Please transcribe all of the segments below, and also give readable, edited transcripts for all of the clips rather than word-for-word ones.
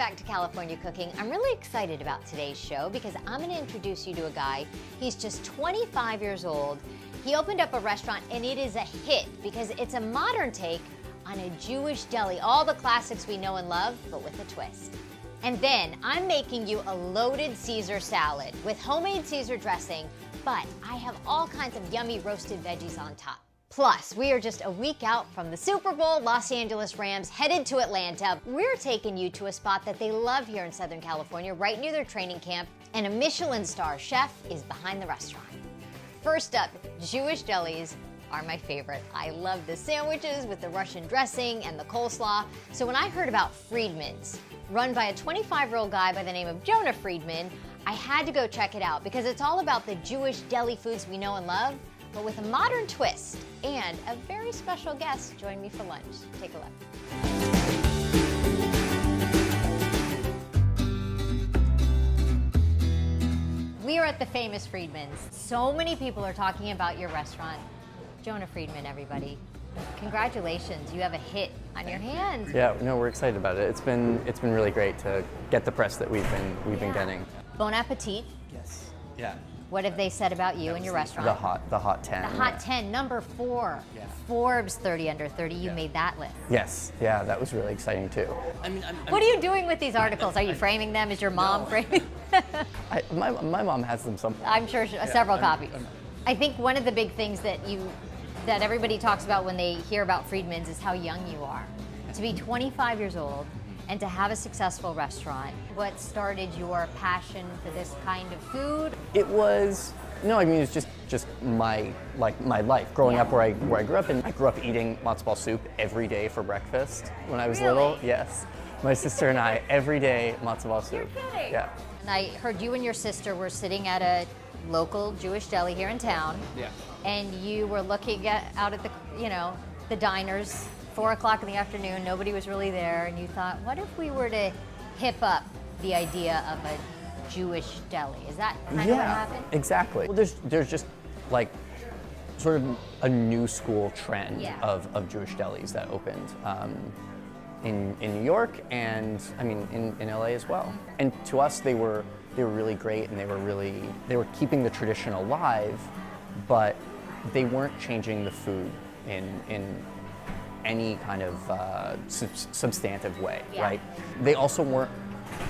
back to California Cooking. I'm really excited about today's show because I'm going to introduce you to a guy. He's just 25 years old. He opened up a restaurant and it is a hit because it's a modern take on a Jewish deli. All the classics we know and love, but with a twist. And then I'm making you a loaded Caesar salad with homemade Caesar dressing, but I have all kinds of yummy roasted veggies on top. Plus, we are just a week out from the Super Bowl. Los Angeles Rams headed to Atlanta. We're taking you to a spot that they love here in Southern California, right near their training camp, and a Michelin star chef is behind the restaurant. First up, Jewish delis are my favorite. I love the sandwiches with the Russian dressing and the coleslaw. So when I heard about FREEDMAN'S, run by a 25-year-old guy by the name of Jonah Freedman, I had to go check it out because it's all about the Jewish deli foods we know and love, but with a modern twist. And a very special guest joined me for lunch. Take a look. We are at the famous Freedman's. So many people are talking about your restaurant. Jonah Freedman, everybody. Congratulations, you have a hit on your hands. Yeah, no, we're excited about it. It's been really great to get the press that we've been getting. Bon appetit. Yes. Yeah. What have they said about you and your restaurant? The hot 10. The hot 10, number 4. Yeah. Forbes 30 under 30, you made that list. Yes, yeah, that was really exciting too. What are you doing with these articles? Are you framing them? Is your mom framing them? My mom has them somewhere. I'm sure several copies. I think one of the big things that everybody talks about when they hear about Freedman's is how young you are. To be 25 years old and to have a successful restaurant. What started your passion for this kind of food? It was, it's just my life. Growing up where I grew up, and I grew up eating matzo ball soup every day for breakfast when I was little. Yes. My sister and I, every day, matzo ball soup. You're kidding. Yeah. And I heard you and your sister were sitting at a local Jewish deli here in town. Yeah. And you were looking out at the diners, 4 o'clock in the afternoon, nobody was really there, and you thought, what if we were to hip up the idea of a Jewish deli? Is that kind of what happened? Exactly. Well, there's just like sort of a new school trend of Jewish delis that opened in New York and in LA as well. And to us, they were really great, and they were keeping the tradition alive, but they weren't changing the food in any kind of substantive way, right? They also weren't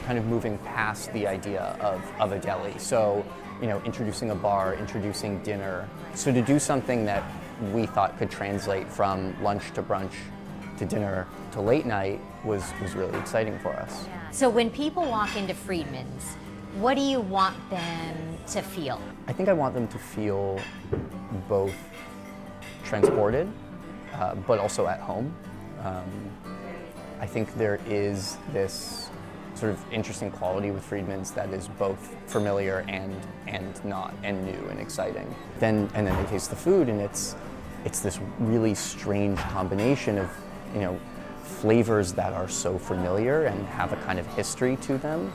kind of moving past the idea of a deli. So, introducing a bar, introducing dinner. So to do something that we thought could translate from lunch to brunch to dinner to late night was really exciting for us. Yeah. So when people walk into Freedman's, what do you want them to feel? I think I want them to feel both transported, but also at home. I think there is this sort of interesting quality with Freedman's that is both familiar and not, and new and exciting. And then they taste the food, and it's this really strange combination of flavors that are so familiar and have a kind of history to them,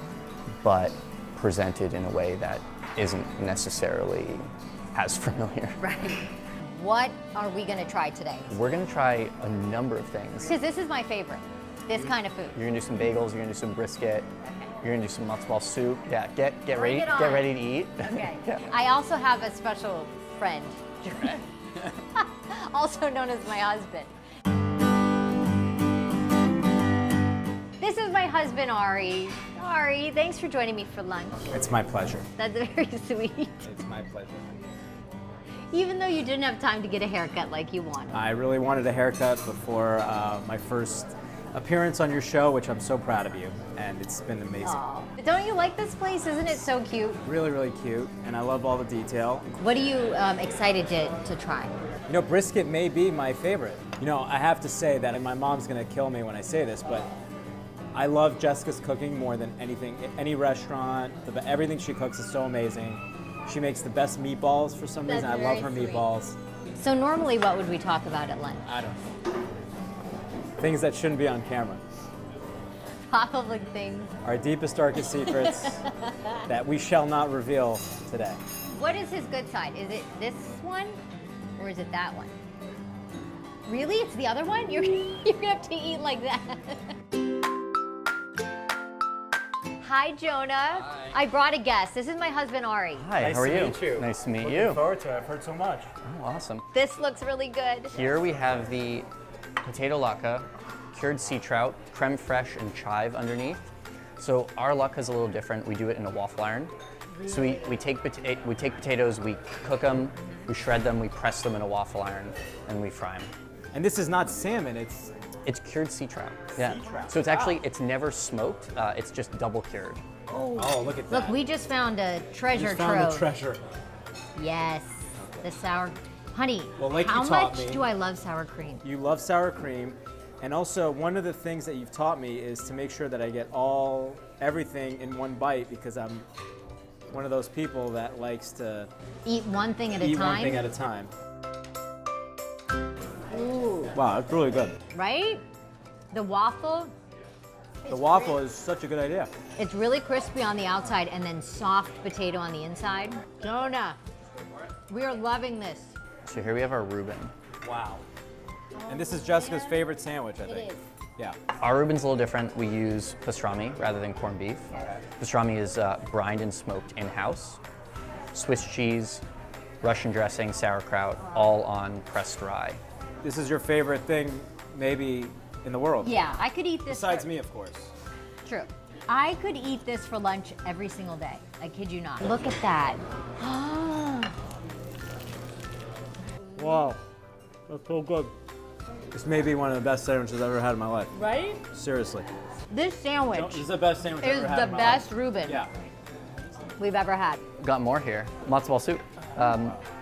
but presented in a way that isn't necessarily as familiar. Right. What are we going to try today? We're going to try a number of things. Because this is my favorite, this kind of food. You're going to do some bagels, you're going to do some brisket, you're going to do some matzo ball soup. Yeah, get ready to eat. Okay. Yeah. I also have a special friend, also known as my husband. This is my husband, Ari. Ari, thanks for joining me for lunch. It's my pleasure. That's very sweet. It's my pleasure. Even though you didn't have time to get a haircut like you wanted. I really wanted a haircut before my first appearance on your show, which I'm so proud of you, and it's been amazing. Aww. But don't you like this place? Isn't it so cute? Really, really cute, and I love all the detail. What are you excited to try? Brisket may be my favorite. I have to say that, and my mom's gonna kill me when I say this, but I love Jessica's cooking more than anything. Any restaurant, everything she cooks is so amazing. She makes the best meatballs for some reason. I love her meatballs. So normally what would we talk about at lunch? I don't know. Things that shouldn't be on camera. Probably things. Our deepest, darkest secrets that we shall not reveal today. What is his good side? Is it this one or is it that one? Really? It's the other one? You're gonna have to eat like that. Hi, Jonah. Hi. I brought a guest. This is my husband, Ari. Hi, Nice how are to you? meet you. Nice to meet Looking you. forward to it. I've heard so much. Oh, awesome. This looks really good. Here we have the potato latke, cured sea trout, creme fraiche, and chive underneath. So our latke is a little different. We do it in a waffle iron. So we take potatoes, we cook them, we shred them, we press them in a waffle iron, and we fry them. And this is not salmon, it's It's cured sea trout. Yeah. Sea trout. So it's actually, it's never smoked. It's just double cured. oh, look at that. Look, we just found a treasure just found trove. the treasure. Yes, the sour. Honey, Well, like how you taught much me- do I love sour cream? You love sour cream, and also one of the things that you've taught me is to make sure that I get everything in one bite, because I'm one of those people that likes to Eat one thing at a eat time. one thing at a time. Ooh, Wow, that's really good. right? The waffle, The waffle is such a good idea. it's really crispy on the outside and then soft potato on the inside. Jonah, we are loving this. So here we have our Reuben. Wow. And this is Jessica's favorite sandwich, I think. is. Yeah. Our Reuben's a little different. We use pastrami rather than corned beef. Pastrami is brined and smoked in-house. Swiss cheese, Russian dressing, sauerkraut, all on pressed rye. This is your favorite thing, maybe, in the world. Yeah, I could eat this. Besides me, of course. True. I could eat this for lunch every single day. I kid you not. Look at that. Wow. That's so good. This may be one of the best sandwiches I've ever had in my life. Right? Seriously. This sandwich This is the best sandwich I've is ever had the in my best life. Reuben Yeah. we've ever had. Got more here. Matzo ball soup.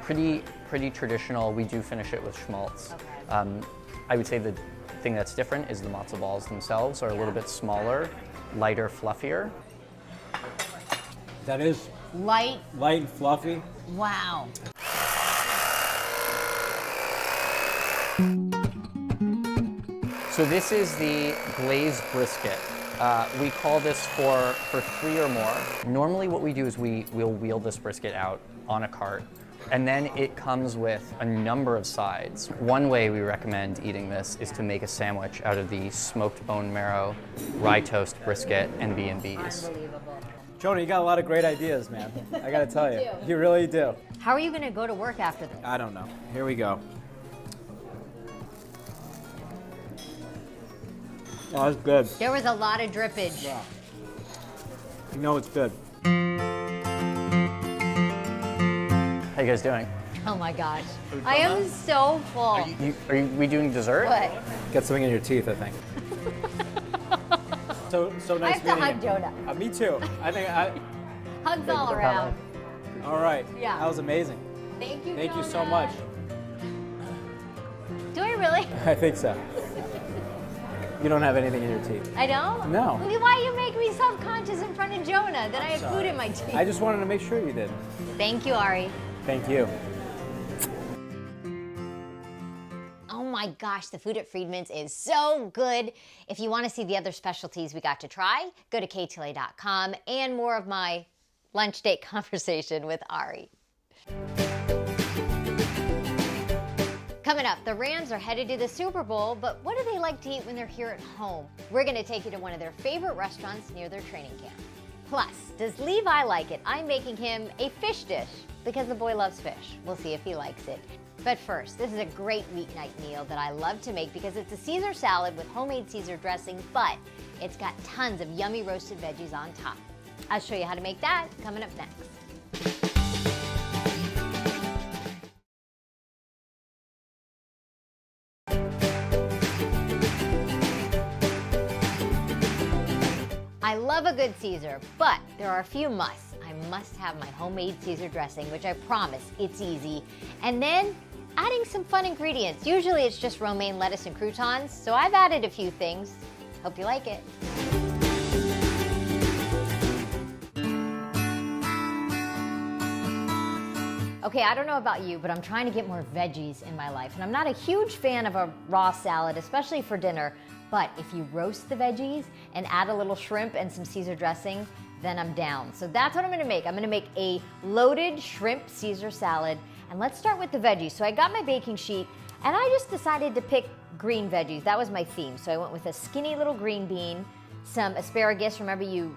Pretty traditional. We do finish it with schmaltz. I would say the thing that's different is the matzo balls themselves are a little bit smaller, lighter, fluffier. That is Light. light and fluffy. Wow. So this is the glazed brisket. We call this for 3 or more. Normally what we do is we'll wheel this brisket out on a cart, and then it comes with a number of sides. One way we recommend eating this is to make a sandwich out of the smoked bone marrow, rye toast brisket, and B&Bs. Unbelievable. Jonah, you got a lot of great ideas, man. I gotta tell you. You really do. How are you going to go to work after this? I don't know. Here we go. Oh, that's good. There was a lot of drippage. Yeah. You know it's good. How you guys doing? Oh my gosh. I am so full. Are we doing dessert? What? Get something in your teeth, I think. So I nice have to meeting hug you. Jonah. Me too. Hugs all around. All right. Yeah. That was amazing. Thank you, Thank you so Jonah. much. Do I really? I think so. You don't have anything in your teeth. I don't? No. Look at why you make me self-conscious in front of Jonah that I have food in my teeth. I just wanted to make sure you did. Thank you, Ari. Thank you. Oh my gosh, the food at Freedman's is so good. If you want to see the other specialties we got to try, go to ktla.com and more of my lunch date conversation with Ari. Coming up, the Rams are headed to the Super Bowl, but what do they like to eat when they're here at home? We're going to take you to one of their favorite restaurants near their training camp. Plus, does Levi like it? I'm making him a fish dish because the boy loves fish. We'll see if he likes it. But first, this is a great weeknight meal that I love to make because it's a Caesar salad with homemade Caesar dressing, but it's got tons of yummy roasted veggies on top. I'll show you how to make that coming up next. I love a good Caesar, but there are a few musts. I must have my homemade Caesar dressing, which I promise it's easy. And then adding some fun ingredients. Usually it's just romaine lettuce and croutons, so I've added a few things. Hope you like it. Okay, I don't know about you, but I'm trying to get more veggies in my life. And I'm not a huge fan of a raw salad, especially for dinner. But if you roast the veggies and add a little shrimp and some Caesar dressing, then I'm down. So that's what I'm gonna make. I'm gonna make a loaded shrimp Caesar salad. And let's start with the veggies. So I got my baking sheet and I just decided to pick green veggies. That was my theme. So I went with a skinny little green bean, some asparagus. Remember, you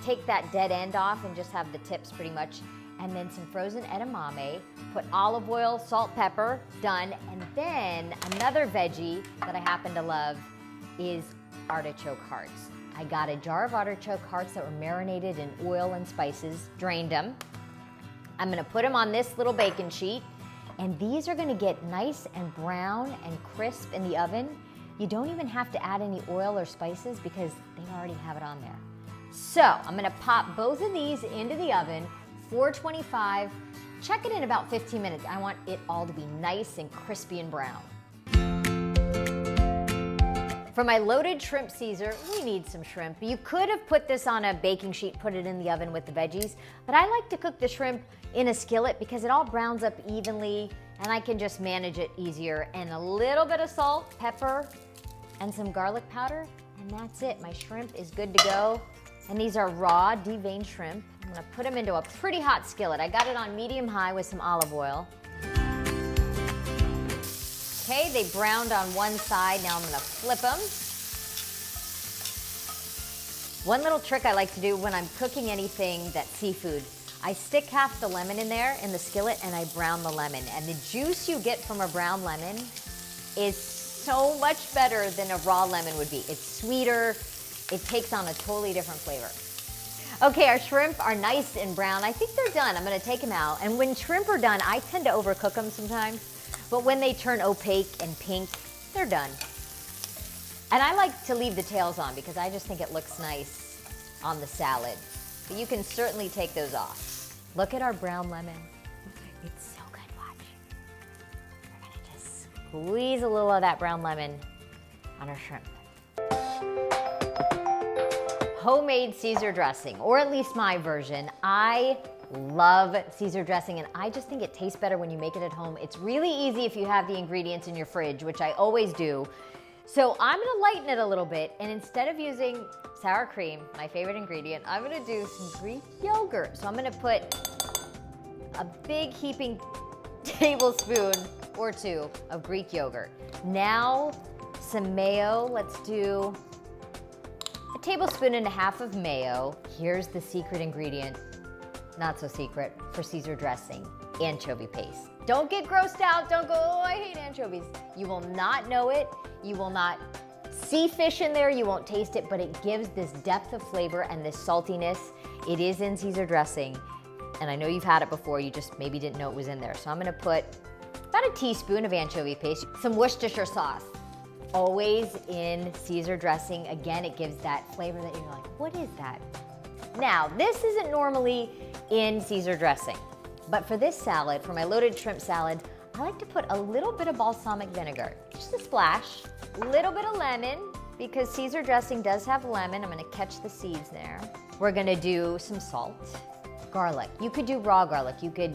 take that dead end off and just have the tips pretty much. And then some frozen edamame, put olive oil, salt, pepper, done. And then another veggie that I happen to love is artichoke hearts. I got a jar of artichoke hearts that were marinated in oil and spices, drained them. I'm gonna put them on this little baking sheet, and these are gonna get nice and brown and crisp in the oven. You don't even have to add any oil or spices because they already have it on there. So I'm gonna pop both of these into the oven, 425, check it in about 15 minutes. I want it all to be nice and crispy and brown. For my loaded shrimp Caesar, we need some shrimp. You could have put this on a baking sheet, put it in the oven with the veggies, but I like to cook the shrimp in a skillet because it all browns up evenly and I can just manage it easier. And a little bit of salt, pepper, and some garlic powder, and that's it. My shrimp is good to go. And these are raw, deveined shrimp. I'm gonna put them into a pretty hot skillet. I got it on medium-high with some olive oil. Okay, they browned on one side. Now I'm gonna flip them. One little trick I like to do when I'm cooking anything that's seafood, I stick half the lemon in there in the skillet and I brown the lemon. And the juice you get from a brown lemon is so much better than a raw lemon would be. It's sweeter, it takes on a totally different flavor. Okay, our shrimp are nice and brown. I think they're done. I'm gonna take them out. And when shrimp are done, I tend to overcook them sometimes, but when they turn opaque and pink, they're done. And I like to leave the tails on because I just think it looks nice on the salad. But you can certainly take those off. Look at our brown lemon. It's so good, watch. We're gonna just squeeze a little of that brown lemon on our shrimp. Homemade Caesar dressing, or at least my version. I love Caesar dressing and I just think it tastes better when you make it at home. It's really easy if you have the ingredients in your fridge, which I always do. So I'm gonna lighten it a little bit, and instead of using sour cream, my favorite ingredient, I'm gonna do some Greek yogurt. So I'm gonna put a big heaping tablespoon or two of Greek yogurt. Now some mayo, let's do a tablespoon and a half of mayo. Here's the secret ingredient, not so secret, for Caesar dressing, anchovy paste. Don't get grossed out, don't go, oh, I hate anchovies. You will not know it, you will not see fish in there, you won't taste it, but it gives this depth of flavor and this saltiness. It is in Caesar dressing, and I know you've had it before, you just maybe didn't know it was in there. So I'm gonna put about a teaspoon of anchovy paste, some Worcestershire sauce. Always in Caesar dressing. Again, it gives that flavor that you're like, what is that? Now, this isn't normally in Caesar dressing, but for this salad, for my loaded shrimp salad, I like to put a little bit of balsamic vinegar, just a splash, a little bit of lemon, because Caesar dressing does have lemon. I'm gonna catch the seeds there. We're gonna do some salt, garlic. You could do raw garlic. You could,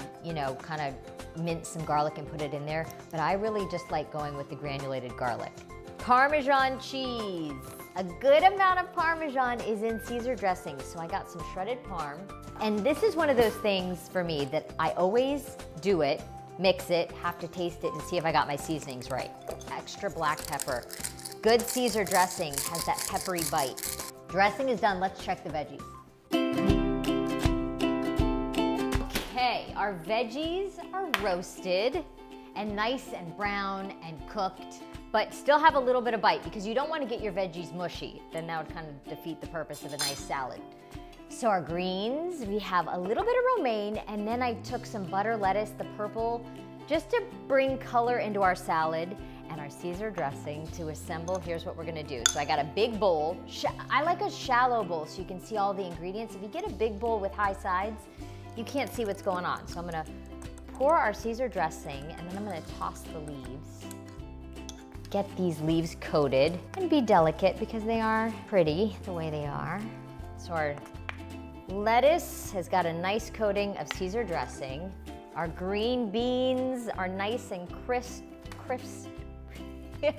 kind of mince some garlic and put it in there, but I really just like going with the granulated garlic. Parmesan cheese. A good amount of Parmesan is in Caesar dressing, so I got some shredded Parm. And this is one of those things for me that I always do it, mix it, have to taste it and see if I got my seasonings right. Extra black pepper. Good Caesar dressing has that peppery bite. Dressing is done, let's check the veggies. Okay, our veggies are roasted and nice and brown and cooked, but still have a little bit of bite because you don't want to get your veggies mushy. Then that would kind of defeat the purpose of a nice salad. So our greens, we have a little bit of romaine, and then I took some butter lettuce, the purple, just to bring color into our salad, and our Caesar dressing to assemble. Here's what we're gonna do. So I got a big bowl. I like a shallow bowl so you can see all the ingredients. If you get a big bowl with high sides, you can't see what's going on. So I'm gonna pour our Caesar dressing, and then I'm gonna toss the leaves. Get these leaves coated and be delicate because they are pretty the way they are. So our lettuce has got a nice coating of Caesar dressing. Our green beans are nice and crisp.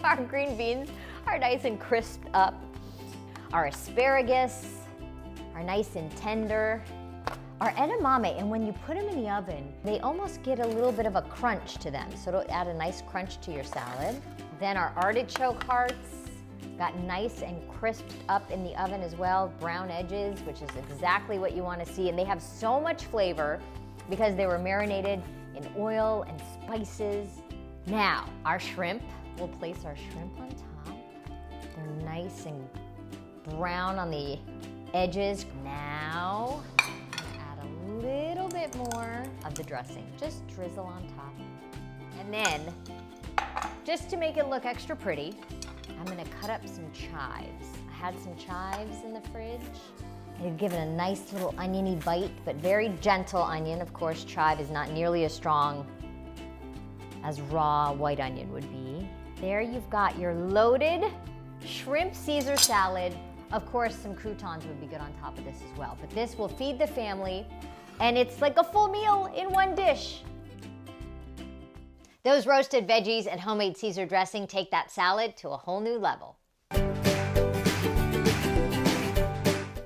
Our green beans are nice and crisped up. Our asparagus are nice and tender. Our edamame, and when you put them in the oven, they almost get a little bit of a crunch to them, so it'll add a nice crunch to your salad. Then our artichoke hearts Got nice and crisped up in the oven as well, brown edges, which is exactly what you want to see. And they have so much flavor because they were marinated in oil and spices. Now, our shrimp, we'll place our shrimp on top. They're nice and brown on the edges. Now, add a little bit more of the dressing. Just drizzle on top. And then, just to make it look extra pretty, I'm gonna cut up some chives. I had some chives in the fridge. They've given a nice little oniony bite, but very gentle onion. Of course, chive is not nearly as strong as raw white onion would be. There you've got your loaded shrimp Caesar salad. Of course, some croutons would be good on top of this as well, but this will feed the family, and it's like a full meal in one dish. Those roasted veggies and homemade Caesar dressing take that salad to a whole new level.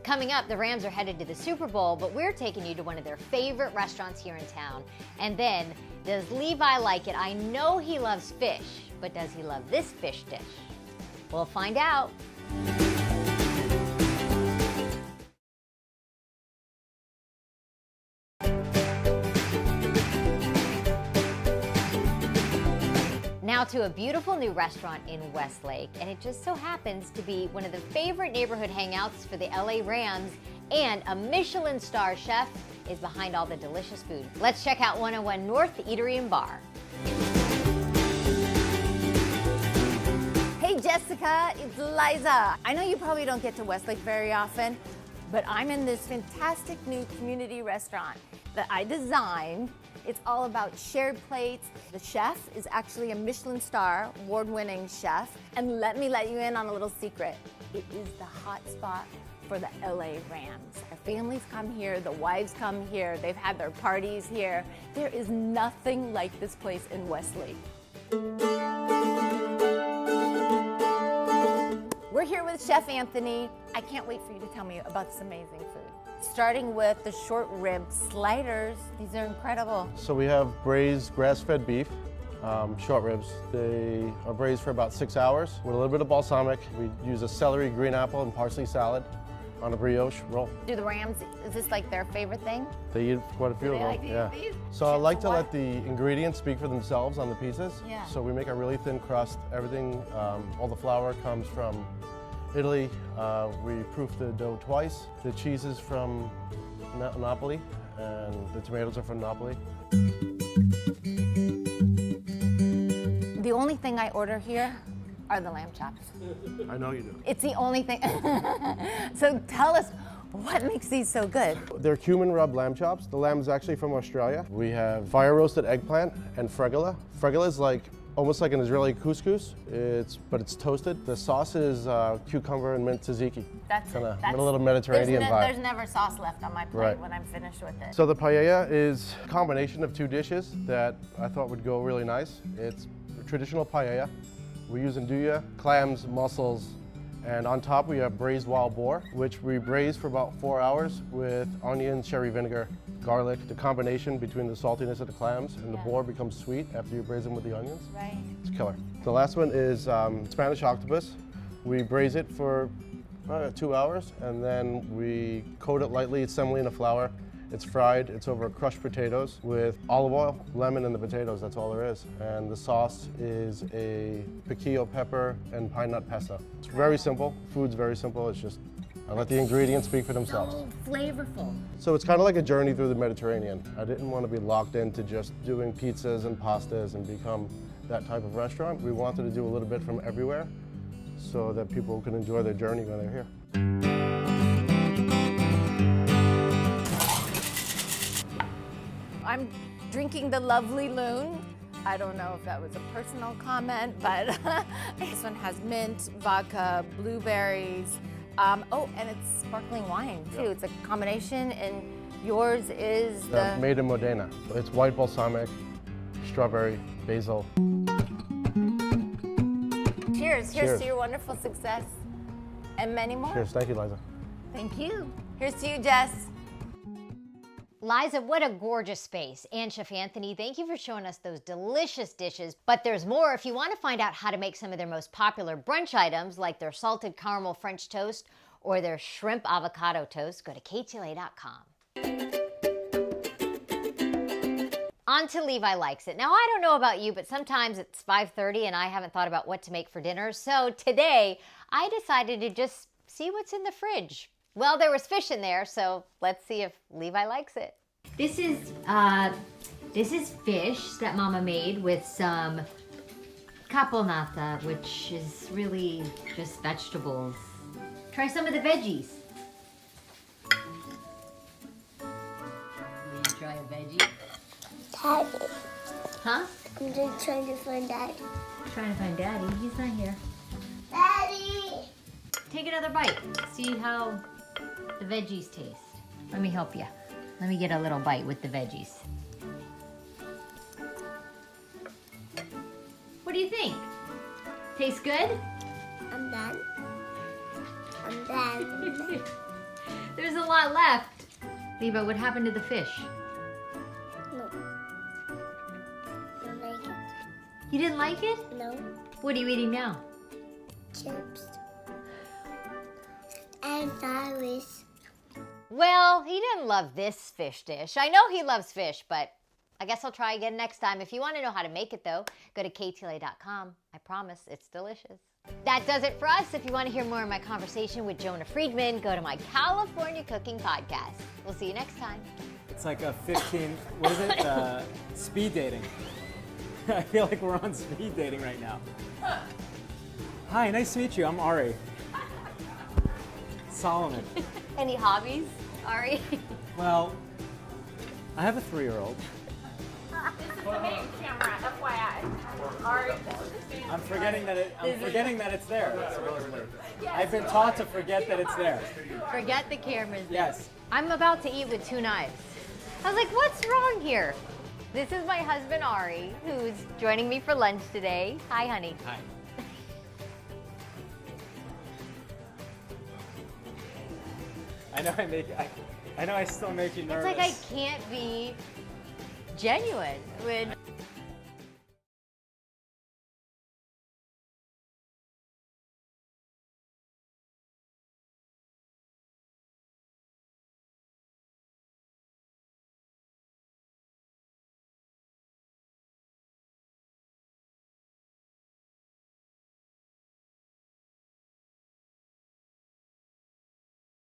Coming up, the Rams are headed to the Super Bowl, but we're taking you to one of their favorite restaurants here in town. And then, does Levi like it? I know he loves fish, but does he love this fish dish? We'll find out. Now to a beautiful new restaurant in Westlake, and it just so happens to be one of the favorite neighborhood hangouts for the LA Rams, and a Michelin star chef is behind all the delicious food. Let's check out 101 North Eatery and Bar. Hey Jessica, it's Liza. I know you probably don't get to Westlake very often, but I'm in this fantastic new community restaurant that I designed. It's all about shared plates. The chef is actually a Michelin star, award-winning chef. And let me let you in on a little secret. It is the hot spot for the LA Rams. Our families come here, the wives come here, they've had their parties here. There is nothing like this place in Westlake. We're here with Chef Anthony. I can't wait for you to tell me about this amazing food. Starting with the short rib sliders. These are incredible. So we have braised grass-fed beef, short ribs. They are braised for about 6 hours with a little bit of balsamic. We use a celery, green apple, and parsley salad on a brioche roll. Do the Rams, is this like their favorite thing? They eat quite a few of them. Like to eat these? So I like to let the ingredients speak for themselves on the pieces. Yeah. So we make a really thin crust. Everything, all the flour comes from Italy. We proof the dough twice. The cheese is from Napoli, and the tomatoes are from Napoli. The only thing I order here are the lamb chops. I know you do. It's the only thing. So tell us, what makes these so good? They're cumin rub lamb chops. The lamb is actually from Australia. We have fire roasted eggplant and fregola. Fregola is like almost like an Israeli couscous, but it's toasted. The sauce is cucumber and mint tzatziki. That's kind of it. a little Mediterranean vibe. There's never sauce left on my plate Right. when I'm finished with it. So the paella is a combination of two dishes that I thought would go really nice. It's a traditional paella. We use andouille, clams, mussels, and on top we have braised wild boar, which we braise for about 4 hours with onion, cherry vinegar, garlic. The combination between the saltiness of the clams and the boar becomes sweet after you braise them with the onions. Right. It's killer. The last one is Spanish octopus. We braise it for 2 hours, and then we coat it lightly, semolina flour. It's fried. It's over crushed potatoes with olive oil, lemon, and the potatoes. That's all there is. And the sauce is a piquillo pepper and pine nut pesto. It's very simple. Food's very simple. It's just, I let the ingredients speak for themselves. So flavorful. So it's kind of like a journey through the Mediterranean. I didn't want to be locked into just doing pizzas and pastas and become that type of restaurant. We wanted to do a little bit from everywhere so that people can enjoy their journey when they're here. I'm drinking the lovely Loon. I don't know if that was a personal comment, but this one has mint, vodka, blueberries. Oh, and it's sparkling wine too. It's a combination, and yours is the... Made in Modena. It's white balsamic, strawberry, basil. Cheers. Here's Cheers. to your wonderful success and many more. Cheers. Thank you, Liza. Thank you. Here's to you, Jess. Liza, what a gorgeous space. And Chef Anthony, thank you for showing us those delicious dishes. But there's more. If you want to find out how to make some of their most popular brunch items, like their salted caramel French toast or their shrimp avocado toast, go to KTLA.com. On to Levi Likes It. Now, I don't know about you, but sometimes it's 5:30 and I haven't thought about what to make for dinner. So today, I decided to just see what's in the fridge. Well, there was fish in there, so let's see if Levi likes it. This is fish that Mama made with some caponata, which is really just vegetables. Try some of the veggies. You gonna try a veggie? Daddy. Huh? I'm just trying to find Daddy. Trying to find Daddy. He's not here. Daddy! Take another bite. See how the veggies taste. Let me help you. Let me get a little bite with the veggies. What do you think? Tastes good? I'm done. I'm done. There's a lot left. Levi, what happened to the fish? No. Don't like it. You didn't like it? No. What are you eating now? Chips. And Cyrus. Well, he didn't love this fish dish. I know he loves fish, but I guess I'll try again next time. If you want to know how to make it, though, go to KTLA.com. I promise it's delicious. That does it for us. If you want to hear more of my conversation with Jonah Freedman, go to my California Cooking Podcast. We'll see you next time. It's like a 15, what is it? Speed dating. I feel like we're on speed dating right now. Hi, nice to meet you. I'm Ari. Solomon. Any hobbies, Ari? Well, I have a 3-year-old. This is the main camera, FYI. Ari, I'm forgetting that it's there. I've been taught to forget that it's there. Forget the cameras. Yes. I'm about to eat with 2 knives. I was like, what's wrong here? This is my husband, Ari, who's joining me for lunch today. Hi, honey. Hi. I know I still make you nervous. It's like I can't be genuine when